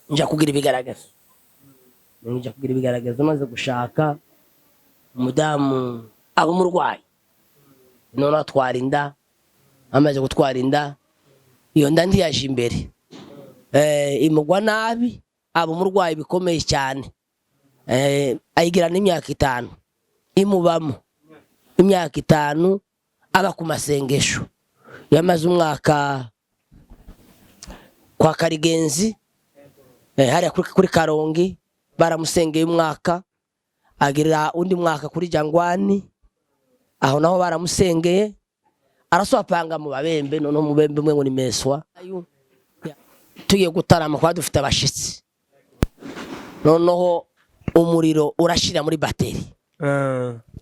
nja kugira ibigaragazo maze gushaka umudamu abo murwayi none atwara inda amaze gutwara inda iyo nda ntiyaje imbere imugwa nabi abo murwayi bikomeye cyane ayigira n'imyaka 5 imubamo imyaka 5 aba ku masengesho yamaze umwaka kwa Karigenzi hariya kuri Karongi baramusengeye umwaka agira undi mwaka kuri Jangwani aho naho baramusengeye araswapanga mu babembe none mu bembe mwe ngo ni meswa tugiye gutarama kwa dufite abashitsi noneho umuriro urashira muri bateri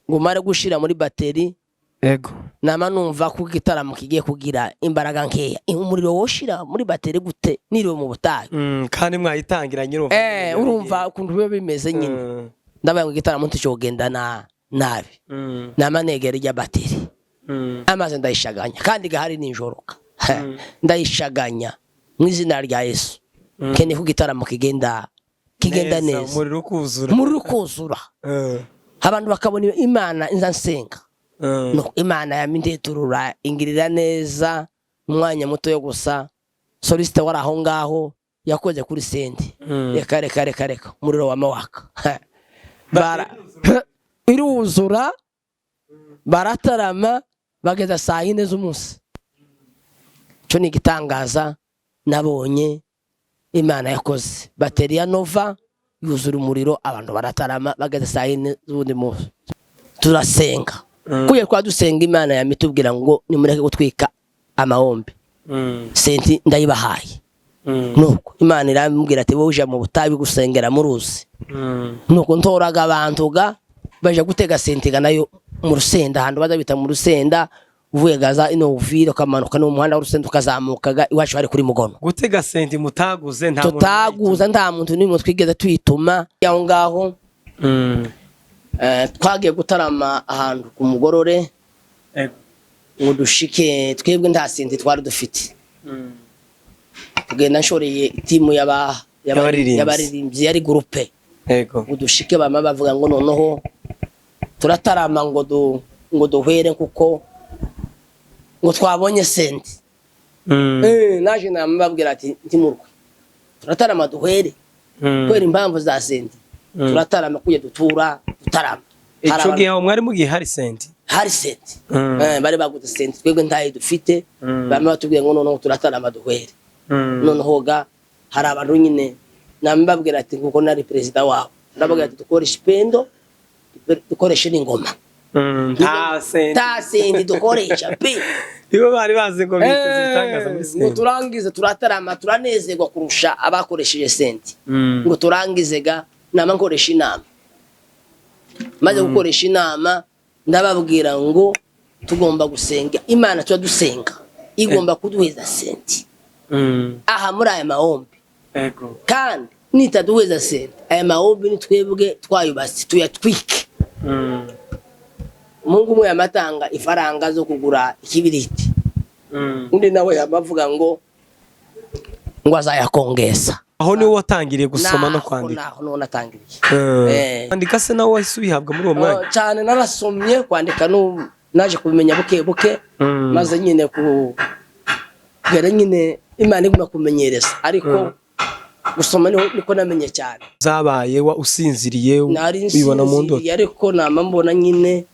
ngo mare gushira muri bateri ego nama numva ku gitaramo kigiye kugira imbaraga nkeya umuriro woshira muri bateri gute niriwe mu butayu kandi mwayitangira nyirumva urumva ukuntu biba bimeze nyine ndabaye ngo gitaramo nticogenda nabi nama negera ya bateri amaze ndayishaganya kandi gahari ninjoroka ndayishaganya mu izina rya Yesu kene ku gitaramo kigenda neza muri kuzura abantu bakabona Imana inzansenga no Imana yamindeturura ingirira neza umwanya muto yo gusa soliste wari aho ngaho yakoze kuri sente reka umuriro wa mawaka iruzura baratarama bageza saa 4 z'umunsi cyo ni gitangaza nabonye Imana yakoze bateri ya Nova yuzura umuriro abantu baratarama bageze saa 4 z'undi munsi turasenga kuye kwa dusenga Imana yamitubwira ngo nimureke gutwika amahombe senti ndayibahaye nuko Imana irambwira ati wowe uje mu butabi gusengera mu ruzi nuko ntoraga abantu baje gutega senti nayo mu rusenda handi bazabita mu rusenda uvuye gaza ino uvire kamanuka no muhanda w'urusenda ukazamukaga iwacu hari kuri Mugono gutega senti mutaguze nta muntu nimwe twigeze tuyituma yaho ngaho twagiye gutarama ahantu ku Mugorore ngo dushike twebwe nta senti twari dufite tugenda nshoreye timu y'abaririmbyi yari groupe ngo dushike bama bavuga ngo noneho turatarama ngo duhere kuko ngo twabonye senti naje namubabwira ati ntimurwe turatarama duhere kwera impamvu za senti turatarama kuye dutarama ico gihe aho mwari mugiye hari senti bari baguze senti twebwe ntaye dufite bamwe batubwiye ngo noneho turatarama duhere noneho ga hari abantu nyine namubabwira ati kuko nari president wabo ndababwira ati dukoresha ipendo dukoreshe n'ingoma ta senti dukoresha pe ibo bari bazi ngo biteze zitangaza muri senti ngo turangize turatarama turanezerwa kurusha abakoresheje senti ngo turangize ga nama nkoresha inama maze gukoresha inama ndababwira ngo tugomba gusenga Imana tuba dusenga igomba kuduheza senti aha muri aya mahombe kandi nitaduheza senti aya mahombe ni twebwe twayubatse tuyatwike Mungu mwe yamatanga ifaranga zo kugura ikibiriti undi nawe yamavuga ngo azayakongeza aho ni watangiriye gusoma no kwandika naho none atangiriye kwandika se nawe wahise ubihabwa muri uwo mwanya cyane narasomye kwandika no naje kubimenya buke maze nyine gere nyine Imana iguma kumenyereza ariko gusoma niko namenye cyane zabaye wa usinziriye ubibona mu ndoto ariko nama mbona nyine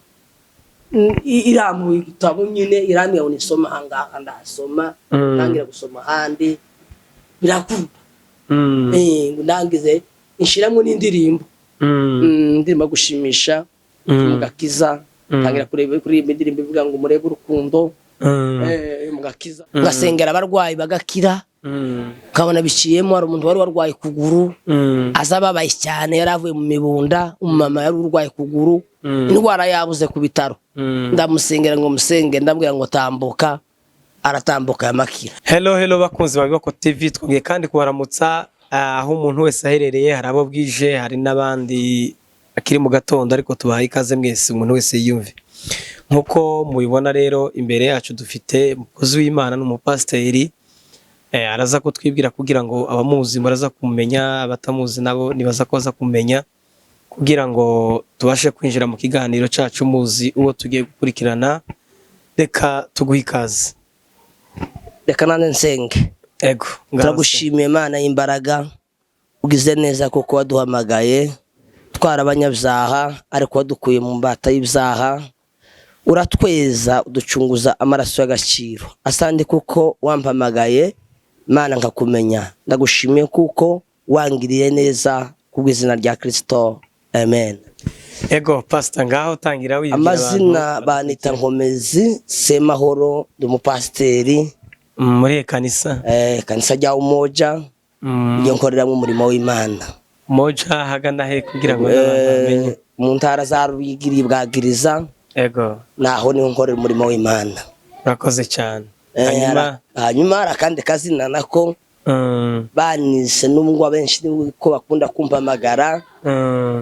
iramu igitabo nyine iramye unisoma hanga ndasoma ntangira gusoma handi birakunda ndangize inshiramwe n'indirimbo ndimo gushimisha mugakiza ntangira kuri indirimbo ivuga ngo murebe urukundo mugakiza ngasengera abarwayi bagakira ukabona biciyemo hari umuntu wari warwaye kuguru azababaye cyane yaravuye mu mibunda umumama yari urwaye kuguru indwara yabuze ku bitaro ndamusengera ngo musenge ndabwira ngo tambuka aratambuka yamakira. Hello bakunzi ba Biboko TV twongeye kandi kubaramutsa aho umuntu wese aherereye hari abo bwije hari nabandi akiri mu gatondo ariko tubahaye ikaze mwese umuntu wese yiyumve nkuko mubibona rero imbere yacu dufite umukozi w'Imana n'umupasiteri araza kutwibwira kugira ngo abamuzi baraza kumenya, abatamuzi nabo nibaza ko baza kumenya, kugira ngo tubashe kwinjira mu kiganiro cyacu muzi uwo tugiye gukurikirana. Reka tuguhe ikaze. Reka nane nsenge. Ego, turagushimiye Imana y'imbaraga, ugize neza kuko waduhamagaye twara abanyabyaha ariko wadukuye mu mbata y'ibyaha, uratweza uducunguza amaraso y'agaciro. Asante kuko wampamagaye Mana nkakumenya. Ndagushimiye kuko wangiriye neza kubw'izina rya Kristo, amen. Ego pastor, ngaho tangira wibwira amazina banita Nkomezi Semahoro, ndi umupasiteri muri kanisa kanisa rya Umoja, njye nkorera mu murimo w'Imana. Umoja hagana he kugira ngo bamenye? Mu ntara za Rubigiri Bwagiriza. Ego, naho niho nkorera umurimo w'Imana. Urakoze cyane. Hanyuma arakandi kazina nako banise n'ubwo abenshi ko bakunda kumpamagara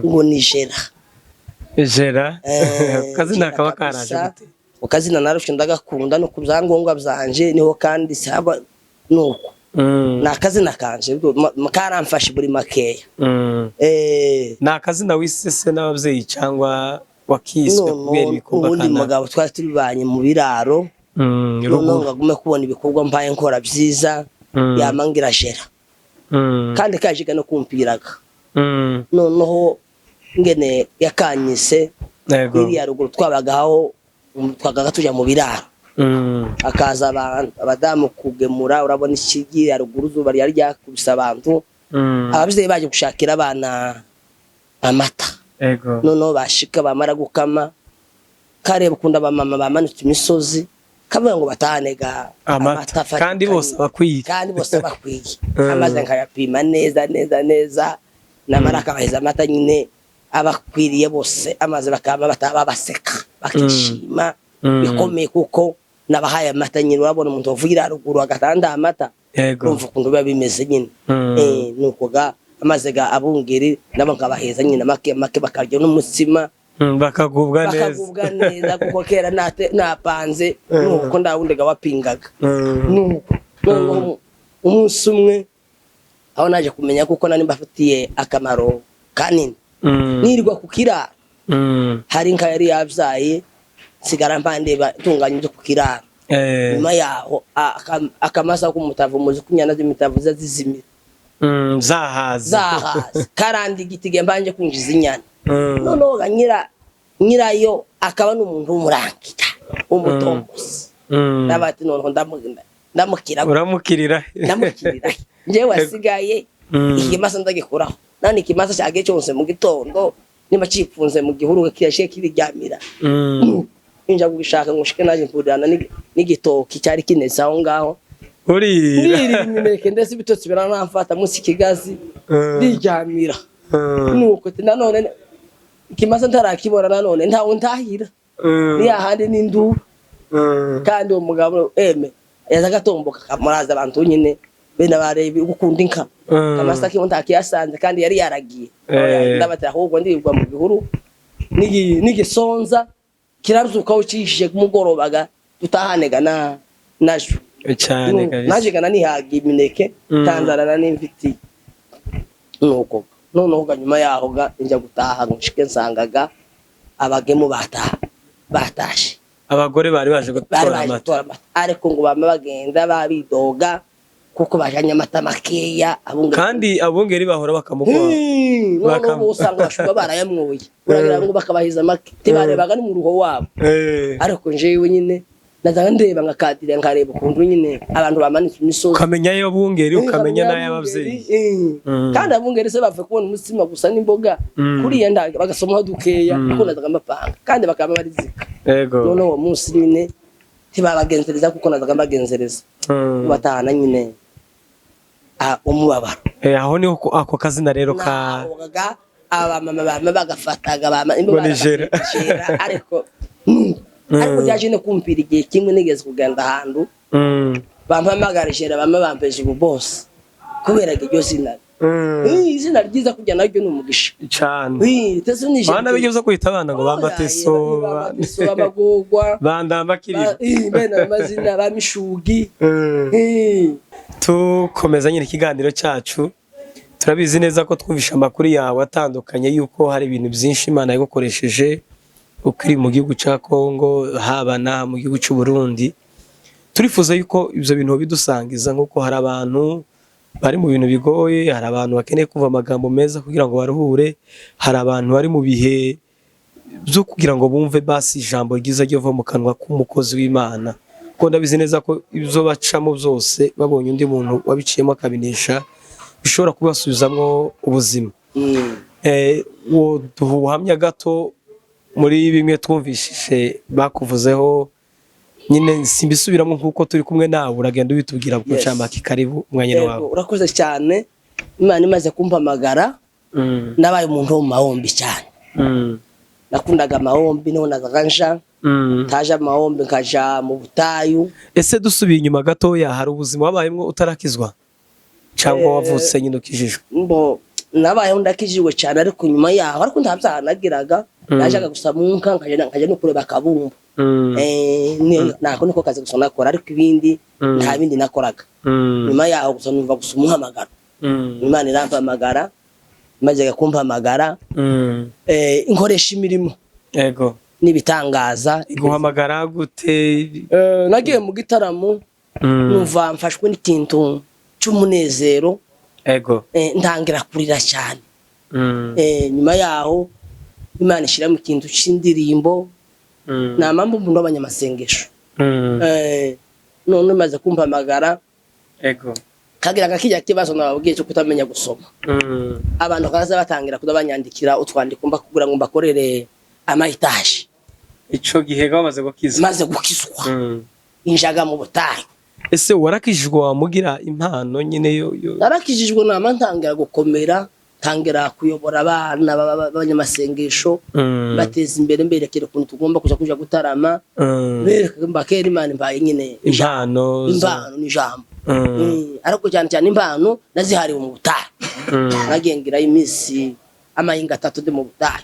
ngo ni Jera. Kazina kaba karaje gute? Ukazina narufite ndagakunda no kubyangombwa byanje niho kandi saba nuko nakazina kanje karamfashe buri makeya. Nakazina wisese n'ababyeyi cyangwa wakiswe kubera ibikorwa kandi undi mugabo twari turibanye mu biraro, no ngagume kubona ibikorwa mbaye nkora byiza yamangira Jera, kandi kajiga no kumpiraga noneho ngene yakanyise iriya ruguru twabagaho, twagaga tuja mu biraro, akaza abadamu kugemura, urabona ikigi ya ruguru zuba ryari ryakubise abantu, ababyeyi baje gushakira abana amata. Noneho bashika bamara gukama kareba ukunda abamama bamanutse imisozi kavuga ngo batahanega amata, kandi bose bakwiye, amaze nkayapima neza namara akabaheza amata nyine abakwiriye bose, amaze bakaba baseka bakishima bikomeye kuko nabahaye amata nyine. Urabona umuntu uvugira ruguru agatanda amata, urumva ukuntu biba bimeze nyine. Nuko amaze abungeri nabo nkabaheza nyine make bakarya n'umutsima bakagubwa neza kuko kera napanze nuko ndawundega wapingaga. Nuko umunsi umwe aho naje kumenya kuko nani mbafitiye akamaro kanini, nirirwa kukirara hari inka yari yabyaye sigara mpande batunganya byo kukirara. Nyuma yaho akamasa k'umutavu muzi kunyana z'imitavu zazizimira zahaza karandi gitige mbanje kwinjiza inyana. Noneho nyirayo akaba n'umuntu w'umurangira umutombozi, nabati noneho uramukirira nje wasigaye ikimasa ndagikuraho. Nani ikimasa cyage cyose mu gitondo niba cyifunze mu gihuru kirashe kiriryamira, inja kugishaka ngushike naje mpurana n'igitoki cyari kinese aho ngaho urira imineke ndetse bitotsi biranamfata munsi kigazi riryamira. Nuko nanone ikimasa ntarakibora, nanone ntawo ntahira ni ahandi n'indu. Kandi uwo mugabo yaza gatomboka kamuraza abantu nyine bene barebe gukunda inka kamasa ki ntakiyasanze kandi yari yaragiye. Ndabata ahubwo ndirwa mu bihuru n'igisonza kiraruzuka ukishije kumugorobaga tutahanega najo cyane kabisa, naje kana nihagi imineke tanzarana n'imfiti. Nuko noneho nyuma yaho njya gutaha ngushike nsangaga abagemu batashe, abagore bari baje gutora amata, ariko ngo bama bagenda babidoga kuko bajanye amata makeya. Kandi abungeri bahora bakamukwa noneho usanga bashuba barayamwoye, uragira ngo bakabahiza make tibarebaga ni mu ruho wabo. Ariko njewe nyine nazaga ndeba ngakadira nkareba ukuntu nyine abantu bamanitse imisozi, ukamenya yo bungeri ukamenya n'ay'abavyeyi. Kandi abungeri se bava kubona umutsima gusa n'imboga kuriya ndaga bagasomaho dukeya kuko nazaga mbapanga kandi bakaba barizika. Noneho uwo munsi nyine tibabagenzereza kuko nazaga mbagenzereza batahana nyine umubabaro. Aho ni ako kazina rero abamama bagafataga Jera ariko byaje no kumpira igihe kimwe nigeze kugenda ahantu bampamagara Jera bamwe bampeje ubu bose kubera iryo zina. Izina ryiza kujya naryo ni umugisha cyane. Bana bigeze kwita abana ngo bambateso bamagogwa bandambakirira bene amazina bamishugi. tukomeza nyine ikiganiro cyacu, turabizi neza ko twumvisha amakuru yawe atandukanye yuko hari ibintu byinshi Imana yagukoresheje ukiri mu gihugu cya Kongo, haba na mu gihugu cy'u Burundi. Turifuza yuko ibyo bintu bidusangiza, nk'uko hari abantu bari mu bintu bigoye, hari abantu bakeneye kumva amagambo meza kugira ngo baruhure, hari abantu bari mu bihe byo kugira ngo bumve basi ijambo ryiza ryova mu kanwa k'umukozi w'Imana. Kuko ndabizi neza ko ibyo bacamo byose babonye undi muntu wabiciyemo akabinesha bishobora kubasubizamo ubuzima. Duha ubuhamya gato muri bimwe twumvishije bakuvuzeho, nyine simbisubiramo nk'uko turi kumwe nawe, uragenda ubitubwira ku camaki. Karibu umwanya wawe. Urakoze cyane. Imana imaze kumpamagara, nabaye umuntu wo mu mahombi cyane. Nakundaga amahombi, nabonaga nja taje amahombi nkaja mu butayu. Ese dusubiye inyuma gatoya, hari ubuzima wabayemo utarakizwa cyangwa wavutse nyine ukijijwe? Nabayeho ndakijijwe cyane, ariko nyuma yaho ariko nta byaha nagiraga. Najaga gusa mu nka nkaja no kureba akabumbu. Nako niko kazi gusa nakora, ariko ibindi nta bindi nakoraga. Nyuma yaho gusa numva gusa umuhamagaro. Imana irampamagara, maze kumpamagara, inkoresha imirimo. Yego. Nibitangaza. Guhamagara gute? Nagiye mu gitaramo, numva mfashwe n'ikintu cy'umunezero. Yego. Ntangira kurira cyane. Nyuma yaho Imana ishira mu kintu cy'indirimbo, na mpamvu mbuno abanyamasengesho. None maze kumpamagara. Yego. Kagira gakijya kibazo nababwiye cyo kutamenya gusoma. Abantu kaza batangira kudabanyandikira utwandiko mba kugira ngo mbakorere amahitaje. Ico gihe bamaze gukizwa. Maze gukizwa. Injaga mu butayu. Ese warakijijwe wamugira impano nyine yo? Narakijijwe nama ntangira gukomera, tangira kuyobora abana b'abanyamasengesho, bateza imbere kire kuntu tugomba kuja gutarama. Mbakera Imana mbaye nyine impano n'ijambo. Ariko cyane impano nazihariwe mu butayu. Nagengira imisi amahinga 3 de mu butayu.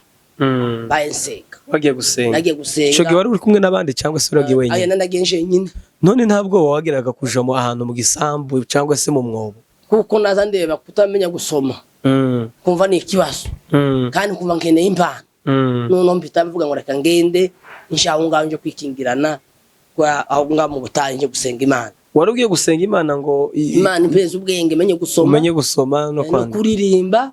Bayensenga. Wagiye gusenga? Nagiye gusenga. Ico gihe wari uri kumwe n'abandi cyangwa se uragiye wenyine? Aya nagenje nyine. None ntabwo wageraga kuja mu ahantu mu gisambu cyangwa se mu mwobo? Kuko naza ndeba kutamenya gusoma. Kumva ni ikibazo. Kandi kumva nkeneye impano. None mpita mvuga ngo reka ngende inshaho nganje kwikingirana kwa aho mu butayu nje gusenga Imana. Wari ugiye gusenga Imana ngo Imana impeze ubwenge menye gusoma. Umenye gusoma no kwandika. No kuririmba.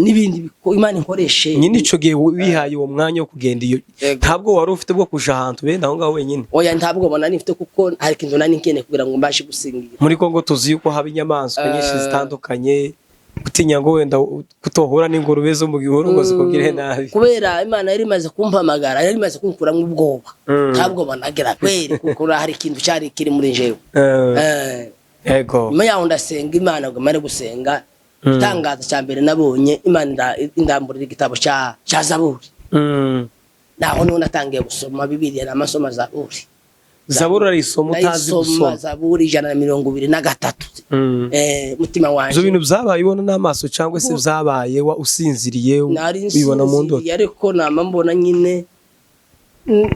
Nibindi Imana inkoreshe. Nyine ico gihe wihaye uwo mwanya wo kugenda iyo. Ntabwo wari ufite bwo kuja ahantu benda aho ngaho wenyine? Oya, ntabwo bona nifite kuko hari kintu nani nkene kugira ngo mbashe gusingira. Muri Kongo tuzi yuko haba inyamaswa nyinshi zitandukanye, gutinya ngo wenda kutohura n'ingurube zo mu gihuru ngo zikubwire nabi. Kubera Imana yari imaze kumpamagara, yari imaze kunkura mu bwoba. Ntabwo banagera kweri kuko hari ikintu cyari kiri muri jewe. Yego. Nyuma yaho ndasenga Imana ngo mare gusenga. Itangaza cya mbere nabonye Imana indamburira igitabo cya Zaburi. Naho none natangiye gusoma Bibiliya n'amasomo Zaburi. Zaburi ari isomo utazi gusoma? Zaburi 123. Mutima wanje. Zo bintu byabaye ubona n'amaso cyangwa se byabaye usinziriye ubibona mu ndoto? Ariko nama mbona nyine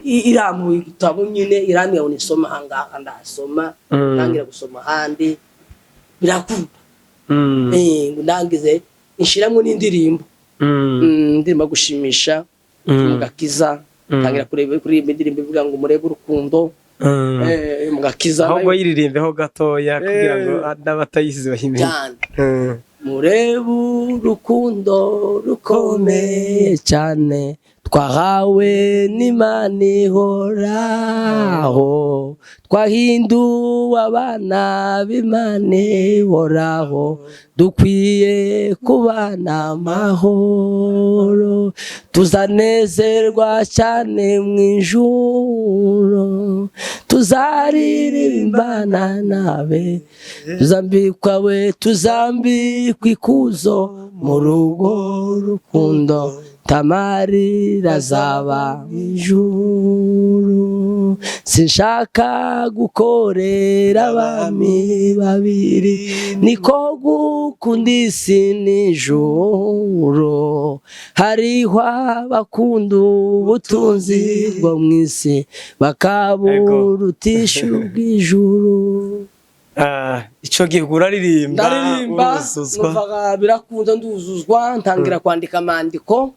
iramu igitabo nyine iramye ngo nisoma hanga ndasoma, ntangira gusoma handi birakunda. Ndangize inshiramwe n'indirimbo. Ndimo gushimisha mugakiza, tangira kuri indirimbo ivuga ngo murebe urukundo. Mugakiza ahubwo yiririmbeho gatoya kugira ngo n'abatayizi bahimenye. Murebe urukundo rukomeye cyane twahawe n'Imana ihoraho, twahinduwe abana b'Imana ihoraho, dukwiye kubana amahoro, tuzanezerwa cyane mu ijuru, tuzaririmbana nawe, tuzambikwa ikuzo mu rugo rukundo, tamarira zaba ijuru. Sinshaka gukorera abami babiri, niko gukunda isi n'ijuru. Hariho abakunda ubutunzi bwo mu isi bakaburutisha ubw'ijuru. ico gihe uraririmba ndaririmba uruzuzwa. numvaga birakunda nduzuzwa ntangira kwandika amandiko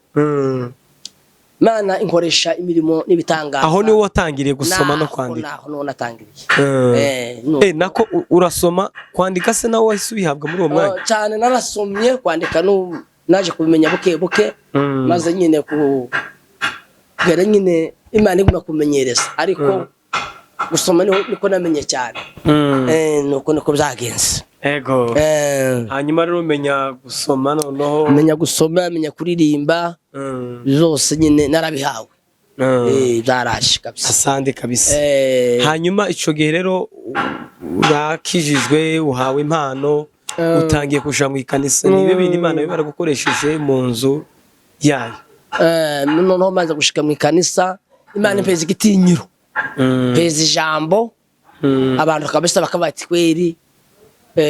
Mana inkoresha imirimo n'ibitangaza aho niwo watangiriye gusoma no kwandika naho no natangiriye nako urasoma kwandika se nawe wahise ubihabwa muri uwo mwanya cyane narasomye kwandika no naje kubimenya buke buke maze nyine kugera nyine Imana iguma kumenyereza ariko gusoma niko namenye cyane niko byagenze ego hanyuma rero umenya gusoma noneho menya gusoma menya kuririmba zose nyine narabihawe byaraje kabisa asande kabisa hanyuma ico gihe rero urakijijwe uhawe impano utangiye kuja mu ikanisa nibe bintu Imana yo baragukoresheje mu nzu yayo noneho maze gushika mu ikanisa Imana impeza igitinyiro peza ijambo abantu kabisa bakabati kweri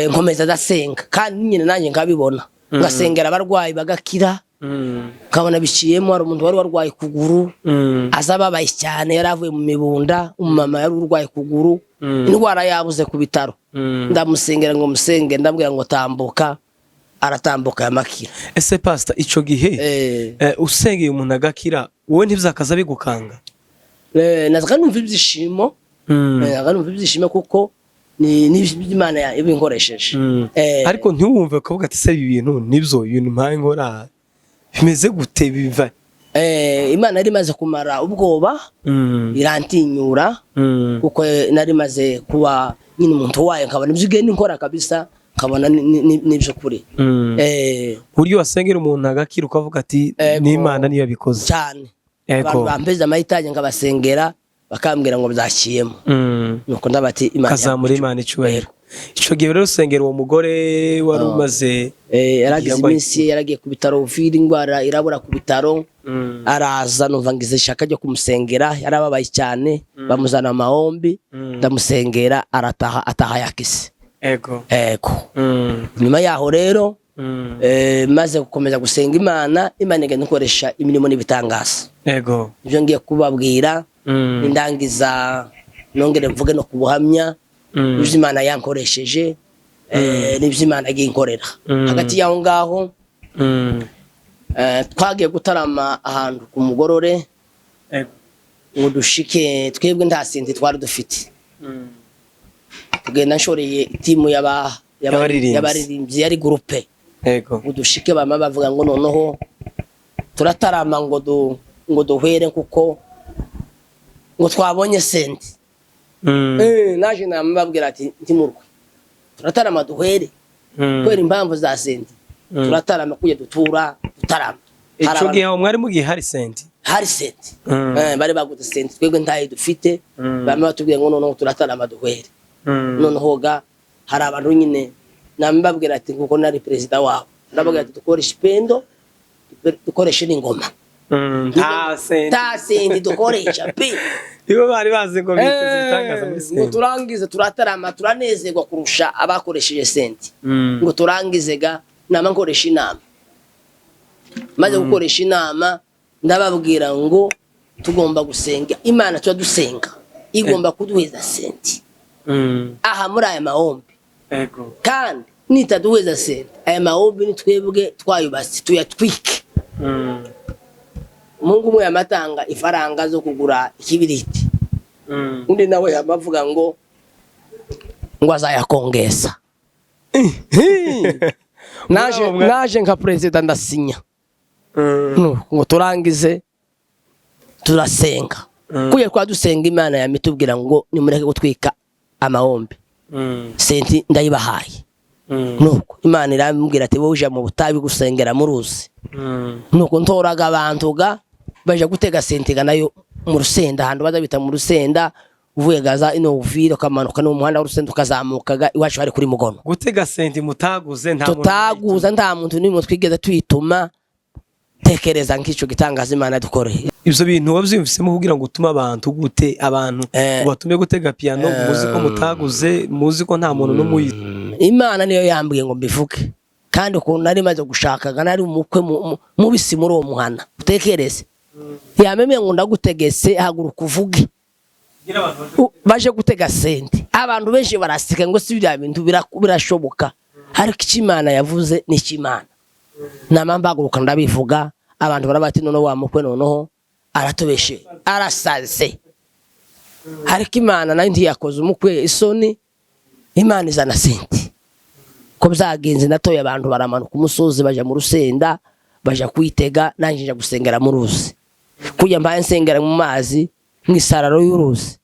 nkomeza dasenga kandi nyine nanjye ngabibona ngasengera abarwayi bagakira kabona biciyemo hari umuntu wari warwaye kuguru azababaye cyane yaravuye mu mibunda umumama yari urwaye kuguru indwara yabuze ku bitaro ndamusengera ngo musenge ndabwira ngo tambuka aratambuka yamakira ese pastor ico gihe usengeye umuntu agakira wowe ntivyakaza bigukanga nazaga numva ibyishimo kuko ni Imana yabinkoresheje ariko ntiwumve ko ati se ibintu nibyo ibintu mpaye nkora bimeze gute biva Imana yari imaze kumara ubwoba irantinyura kuko nari maze kuba nyine umuntu wayo nkabona ibyo ugenda nkora kabisa nkabona n'ibyo kuri buryo wasengera umuntu agakira ukavuga ati ni Imana niyo yabikoze cyane abantu bampeza amahitaje nkabasengera bakambwira ngo byakiyemo nuko ndabati Imana kazamura Imana icubahiro ico gihe rero usengera uwo mugore wari umaze yaragize iminsi yaragiye ku bitaro uvira indwara irabura ku bitaro araza numva ngize ishaka ryo kumusengera yarababaye cyane bamuzana amahombi ndamusengera ataha yakise ego nyuma yaho rero maze gukomeza gusenga Imana igenda ikoresha imirimo n'ibitangaza ego ibyo ngiye kubabwira indangiza nongere mvuge no kubuhamya ibyo Imana yankoresheje n'ibyo Imana agiye inkorera hagati yaho ngaho twagiye gutarama ahantu ku mugorore ngo dushike twebwe nta senti twari dufite tugenda nshoreye itimu y'abaririmbyi yari groupe ngo dushike bama bavuga ngo noneho turatarama ngo duhere kuko ngo twabonye senti naje namubabwira ati ntimurwe turatarama duhere kwera impamvu za senti turatarama kuje dutarama ico gihe mwari mugiye hari senti bari baguze senti twebwe ntaye dufite bama batubwiye ngo noneho turatarama duhere noneho ga hari abantu nyine namubabwira ati kuko nari president wabo ndababwira ati dukoresha ipendo dukoreshe n'ingoma ta senti dukoresha pe ibo bari bazi ngo biteze itangaza muri senti ngo turangize turatarama turanezerwa kurusha abakoresheje senti ngo turangize ga nama nkoresha inama maze gukoresha inama ndababwira ngo tugomba gusenga Imana tuba dusenga igomba kuduheza senti aha muri aya mahombi kandi nitaduheza senti aya mahombi ni twebwe twayubatse tuyatwike Mungu umwe yamatanga ifaranga zo kugura ikibiriti undi nawe yamavuga ngo azayakongeza naje nka president ndasinya ngo turangize turasenga kuye kwa dusenga Imana yamitubwira ngo nimureke gutwika amahombi senti ndayibahaye nuko Imana irambwira ati wowe uje mu butabi gusengera mu ruzi nuko ntoraga abantu baje gutega senti nayo mu rusenda handi bazabita mu rusenda uvuye gaza ino uvira kamanuka no muhanda w'urusenda ukazamukaga iwacu hari kuri mugono gutega senti mutaguze nta muntu nimwe twigeze tuyituma tekereza nk'ico gitangaza Imana dukoreye ivyo bintu wavyumvisemo kugira ngo utuma abantu gute abantu batume gutega piano muzi ko mutaguze muzi ko nta muntu n'umuyita Imana niyo yambwiye ngo mbivuge kandi ukuntu nari maze gushakaga nari umukwe mubisi muri uwo muhana utekereze yamemeye ngo ndagutegese haguruka uvuge baje gutega senti abantu benshi barasika ngo si bya bintu birashoboka, ariko Imana yavuze ni Imana. Namambaguruka ndabivuga, abantu barabati none wa mukwe noneho aratobeshe arasaze, ariko Imana nayo ntiyakoze umukwe isoni. Imana izana senti ko byagenze, natoye abantu baramanuka umusozi baja mu rusenda, baja kwitega, nanje nja gusengera mu ruzi, kujya mbaye nsengera mu mazi nk'isararo y'uruzi.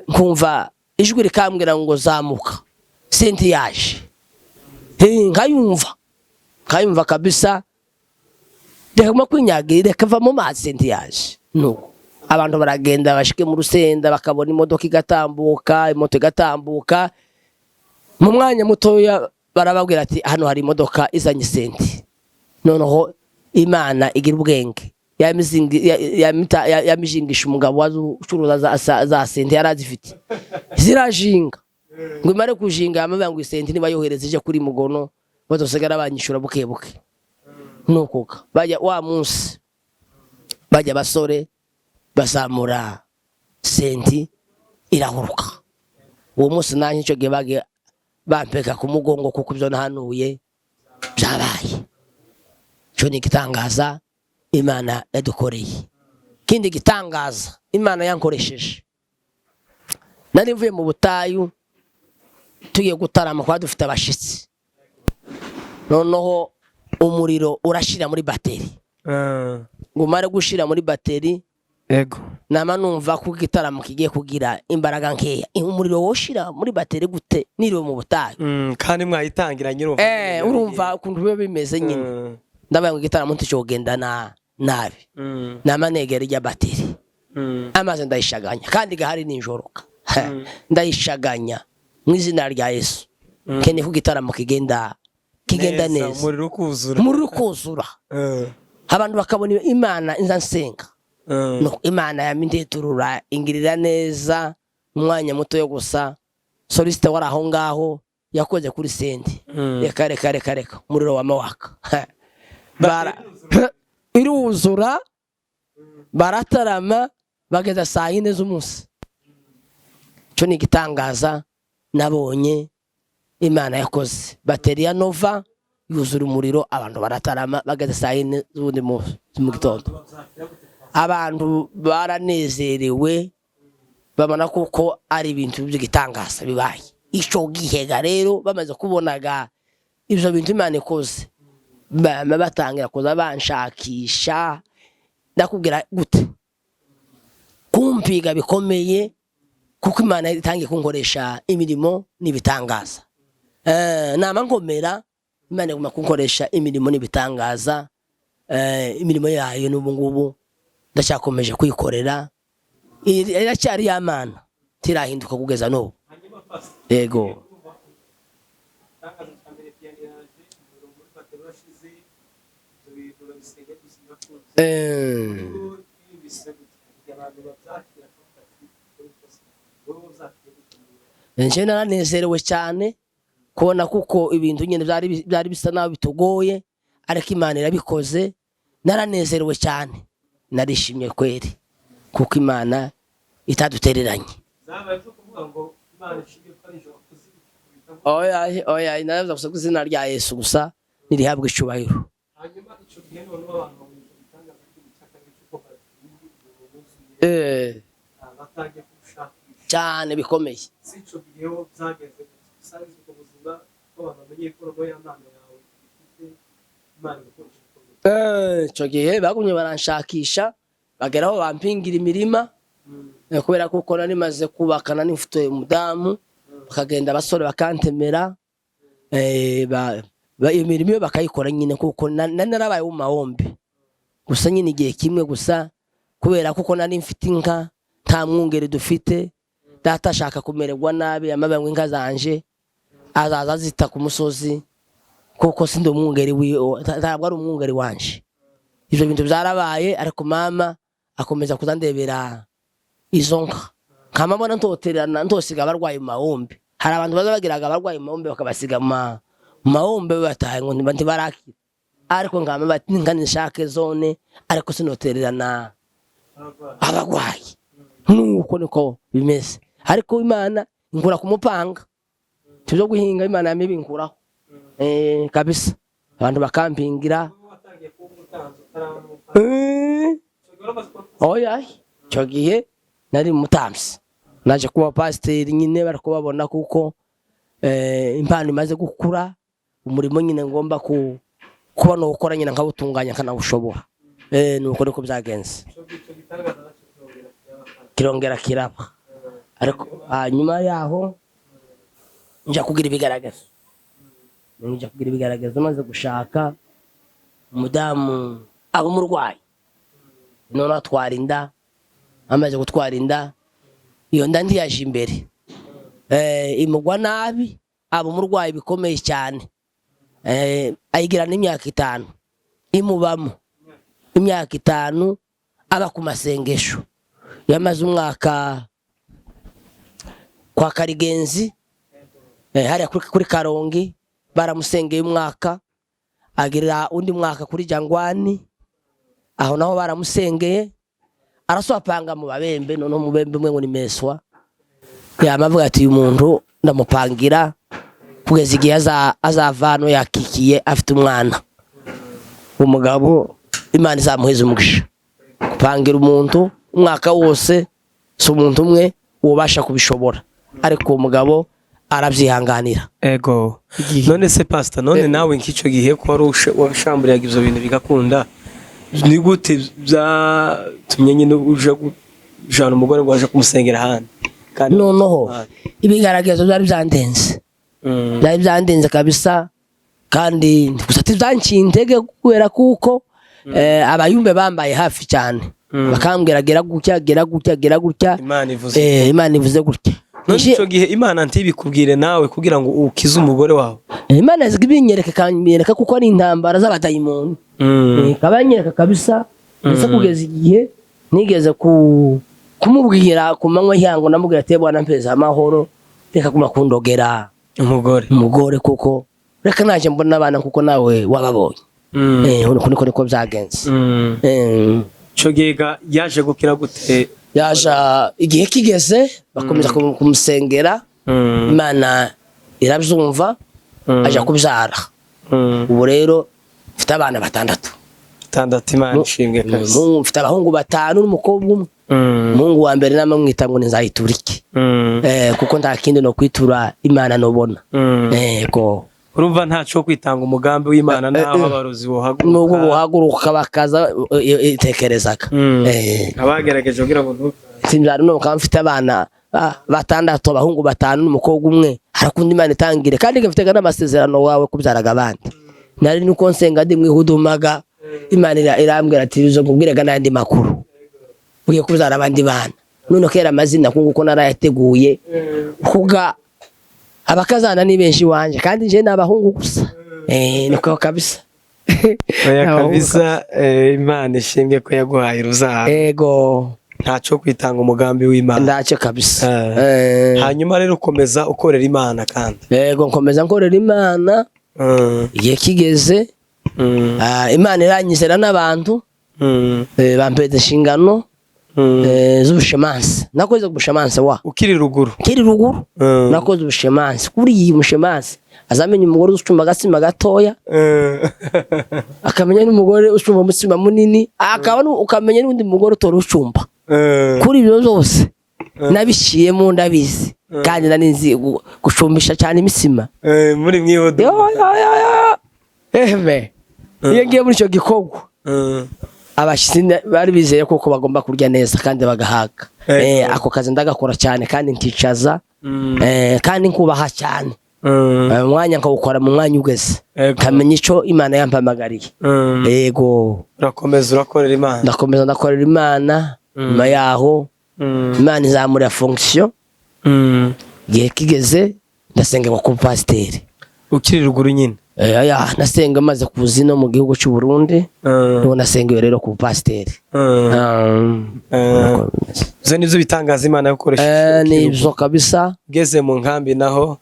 Nkumva ijwi rikambwira ngo zamuka, senti yaje. Nkayumva kabisa, ndekama kwinyagirira kava mu mazi, senti yaje. Nuko abantu baragenda bashike mu rusenda, bakabona imodoka igatambuka, imoto igatambuka. Mu mwanya mutoya barababwira ati hano hari imodoka izanye senti. Noneho Imana igira ubwenge, yamijingisha umugabo wazucuruza za senti yarazifite, zirajinga ngo imare kujinga, yamabanga ngo isenti niba yohereza ije kuri Mugono bazosigara banyishura buke buke. Nukuka bajya wa munsi, bajya basore bazamura senti irahuruka. Uwo munsi nanye cyo gebage bampeka ku mugongo, kuko ibyo nahanuye byabaye. Cyo ni gitangaza Imana yadukoreye. Kindi gitangaza Imana yankoresheje, nari mvuye mu butayu tugiye gutarama kwa dufite abashitsi, noneho umuriro urashira muri bateri. Ngumare gushira muri bateri, Ego. nama numva ko igitaramo kigiye kugira imbaraga nkeya. Umuriro woshira muri bateri gute niriwe mu butayu? Kandi mwayitangira nyirumva. Urumva ukuntu biba bimeze nyine. Ndabaye ngo igitaramo nticogenda nabi. Nama negera rya bateri. Amaze ndayishaganya, kandi gahari ninjoroka. Ndayishaganya mu izina rya Yesu. Kene ku gitaramo kigenda neza. Umuriro ukuzura. Abantu bakabona Imana inzansenga. No, Imana yamindeturura ingirira neza umwanya muto yo gusa. Soliste wari aho ngaho yakoze kuri senti. Reka umuriro wa mawaka. Iruzura, baratarama bageza saa 4 z'umunsi. Cyo ni gitangaza nabonye Imana yakoze. Bateri ya Nova yuzura umuriro, abantu baratarama bageza saa 4 z'undi munsi mu gitondo. Abantu baranezerewe, babona kuko ari ibintu by'igitangaza bibaye. Ico gihega rero bamaze kubonaga ibyo bintu Imana ikoze, batangira kuza banshakisha. Ndakubwira gute, kumpiga bikomeye, kuko Imana itangiye kunkoresha imirimo n'ibitangaza. Nama nkomera, Imana iguma kunkoresha imirimo n'ibitangaza. Imirimo yayo n'ubu ngubu ndacyakomeje kwikorera, iracyari y'Imana, tirahinduka kugeza n'ubu. Yego. Nje naranezerewe cyane kubona kuko ibintu nyine byari bisa naho bitugoye, ariko Imana irabikoze. Naranezerewe cyane, narishimye kweri, kuko Imana itadutereranye. Oya naravuze gusa ku izina rya Yesu gusa nirihabwe icubahiro. Cyane bikomeye. Cyo gihe bagumye baranshakisha, bageraho bampingira imirima, kubera kuko nari maze kubakana n'ifite umudamu, bakagenda abasore bakantemera. Imirimo yo bakayikora nyine, kuko narabaye mu mahombe gusa nyine igihe kimwe gusa, kubera kuko nari mfite inka, nta mwungeri dufite. Data ashaka kumererwa nabi, amabangwe inka zanje azaza zita ku musozi, kuko sindi umwungeri ntabwo ari umwungeri wanje. Ibyo bintu byarabaye, ariko mama akomeza kuzandebera izo nka. Nkamabona ntoterana, ntosiga abarwayi mu mahombe. Hari abantu baza bagiraga abarwayi mu mahombe bakabasiga mu mahombe bataye ngo ntibarakira, ariko nkamama bati nshake zone, ariko sinotererana abarwayi. Nuko niko bimeze. ariko Imana inkura ku mupanga tuzo guhinga Imana yabinkuraho kabisa abantu bakampingira oya cyo gihe nari mutamsi naje kuba pasiteri nyine barakubabona kuko impano imaze gukura umurimo nyine ngomba kubona gukora nyine nkabutunganya kanawushobora nuko niko byagenze kirongera kiraba ariko nyuma yaho njya kugira ibigaragazo maze gushaka umudamu aba umurwayi none atwara inda amaze gutwara inda iyo nda ndiyaje imbere imugwa nabi aba umurwayi bikomeye cyane ayigira n'imyaka 5 imubamo imyaka 5 aba ku masengesho yamaze umwaka kwa Karigenzi hariya kuri Karongi baramusengeye umwaka agira undi mwaka kuri Jangwani aho naho baramusengeye araswapanga mu babembe none mu bembe mwe ngo ni meswa yamavuga ati uyu muntu ndamupangira kugeza igihe azavano yakikiye afite umwana umugabo Imana izamuheza umugisha kupangira umuntu umwaka wose so umuntu umwe ubasha kubishobora ariko umugabo arabyihanganira ego none se pastor none nawe nkico gihe ko washamburiyaga ivyo bintu bigakunda ni gute byatumye nyine uje kujana umugore ngo aje kumusengera hano kandi noneho ibigaragazo byari byandenze kabisa kandi gusati byancintege kubera kuko abayumbe bambaye hafi cyane bakambwira gera gutya Imana ivuze gutya none ico gihe Imana ntibikubwire nawe kugira ngo ukize umugore wawe Imana yazgibinyereka kanyereka kuko ari intambara z'abadayimoni kabanyereka kabisa ndetse kugeza igihe nigeze kumubwira kumanywa yango namubwira ati bwana mpeza amahoro reka kumakundogera umugore kuko reka naje mbona abana kuko nawe wababonye niko byagenze cyo giga yaje gukira gute yaja igihe kigeze bakomeza kumusengera Imana irabyumva aja kubyara ubu rero mfite abana 6 Imana ishimwe kabisa mfite abahungu 5 n'umukobwa umwe umuhungu wa mbere namwita ngo nzayiturike kuko nta kindi no kwitura Imana nobona yego urumva ntaco kwitanga umugambi w'Imana naho abarozi bohaguruka bakaza itekerezaga abagerageje kugira ngo simbyara no kamfite abana 6 abahungu 5 n'umukobwa umwe harakunda Imana itangire kandi ngafite n'amasezerano wawe kubyaraga abandi nari nuko nsenga ndi mwihudumaga Imana irambwira ati uzo kubwiraga nandi makuru ugiye kubyara abandi bana none kera amazina kunguko narayateguye kuga abakazana ni benshi wanje kandi je nabahungu gusa niko kabisa oya kabisa Imana ishimwe ko yaguhaye ruzara ego ntaco kwitanga umugambi w'Imana ndace kabisa hanyuma rero ukomeza ukorera Imana kandi ego nkomeza nkorera Imana igihe kigeze Imana iranyizera n'abantu bampeze inshingano z'ubushemansi nakoze ubushemansi ukiri ruguru nakoze ubushemansi kuri iyi mushemansi azamenya umugore ucumba agatsima gatoya akamenya n'umugore ucumba umutsima munini ukamenya n'undi mugore utora ucumba kuri ibyo byose nabishiyemo ndabizi kandi nanizi gucumbisha cyane imisima muri mwihodo iyo ngiye muri icyo gikorwa abashyitsi bari bizeye kuko bagomba kurya neza kandi bagahaga ako kazi ndagakora cyane kandi nkicaza kandi nkubaha cyane umwanya nkawukora mu mwanya ugeze kamenya icyo Imana yampamagariye yego urakomeza urakorera Imana ndakomeza ndakorera Imana nyuma yaho Imana izamura fonction igihe kigeze ndasenga ku pasiteri ukiri ruguru nyine nasenga maze kuza no mu gihugu cy'u Burundi no nasenga rero ku pasiteri zo nizo bitangaza Imana yakoresheje nibyo kabisa ngeze mu nkambi naho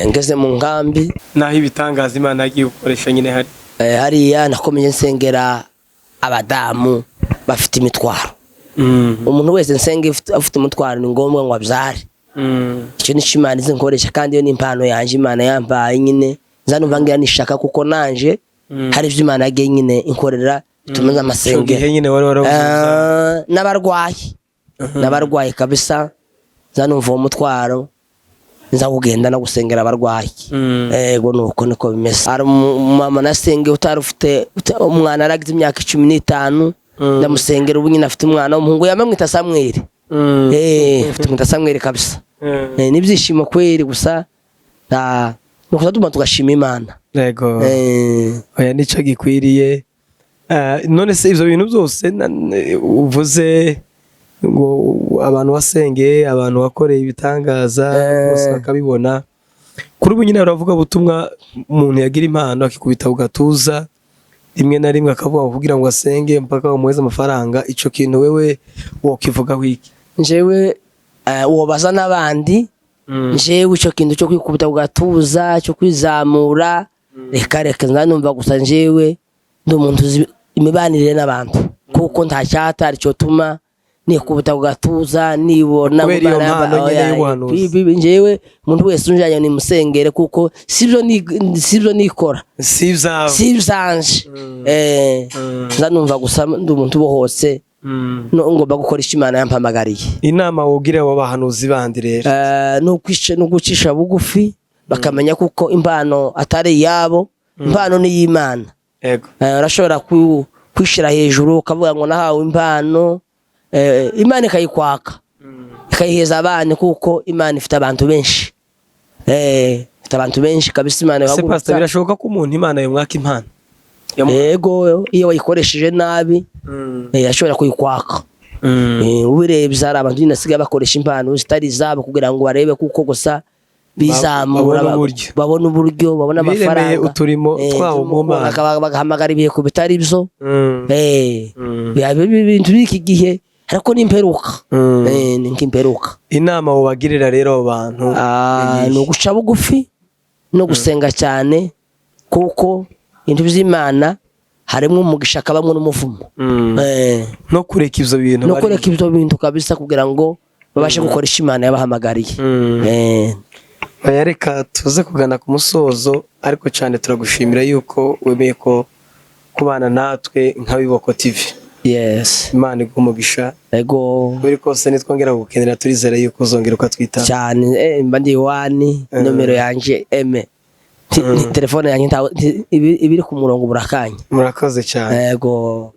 ngeze mu nkambi naho ibitangaza Imana yagiye gukoresha nyine hariya nakomeje nsengera abadamu bafite imitwaro umuntu wese nsenge afite umutwaro ni ngombwa ngo abyare. Icyo ni Imana izi nkoresha kandi iyo ni impano yanje Imana yambaye nyine nzanumva ngira nishaka kuko nanje hari ibyo Imana yagiye nyine inkorera tumenza amasengero nyine wari n'abarwayi kabisa nzanumva uwo mutwaro nza kugenda no gusengera abarwayi. Yego nuko niko bimeze. Ari mama nasenge utari ufite umwana aragize imyaka 15 ndamusengera ubu nyine afite umwana w'umuhungu yamamwita Samuel. Afite umwita Samuel kabisa. Nibyishimo kweri gusa nuko tuma tugashima Imana. Yego. Oya nico gikwiriye. None se ivyo bintu byose uvuze ngo abantu wasengeye abantu wakoreye ibitangaza bose bakabibona kuri ubu nyine uravuga butumwa umuntu yagira impano akikubita ugatuza rimwe na rimwe akavuga kugira ngo asenge mpaka umuheza amafaranga ico kintu wewe wokivuga wiki njewe wobaza n'abandi njewe ico kintu cyo kwikubita ugatuza cyo kwizamura reka nzanumva gusa njewe ndi umuntu imibanire n'abantu kuko nta cyatari cyo tuma nikubita ugatuza nibona njewe umuntu wese unjanye ni musengere kuko sivyo nikora sivzanje nzanumva gusa ndi umuntu bohose ngomba gukoresha Imana yampamagariye. Inama wogira abo bahanuzi bandi rero no gucisha bugufi bakamenya kuko impano atari yabo impano ni y'Imana. Yego urashobora kwishira hejuru ukavuga ngo nahawe impano Imana ikayikwaka ikayiheza abana kuko Imana ifite abantu benshi ifite abantu benshi kabisa Imana yagurutsa. Pastor birashoboka ko umuntu Imana yomwaka impano yego iyo wayikoresheje nabi yashobora kuyikwaka. Ubirebye ari abantu nasigaye bakoresha impano zitari zabo kugira ngo barebe kuko gusa bizamura babona uburyo babona amafaranga uturimo twawo mu Mana bagahamagara ibihe ku bitari byo ibintu biki gihe ariko nimperuka ni nkimperuka. Inama wabagirira rero abantu no guca bugufi no gusenga cyane kuko ibintu by'Imana harimo umugisha kabamwe n'umuvumo no kureka ivyo bintu kabisa kugira ngo babashe gukoresha Imana yabahamagariye. Reka tuze kugana ku musozo ariko cyane turagushimira yuko wemeye ko kubana natwe nka Biboko TV. Yes. Imana igumugisha. Yego. Buri kose nitwongera gukenera turizera yuko uzongera ukatwita. Cyane mba ndi wani nomero yanje telefone yanjye ibiri ku murongo burakanya. Murakoze cyane. Yego.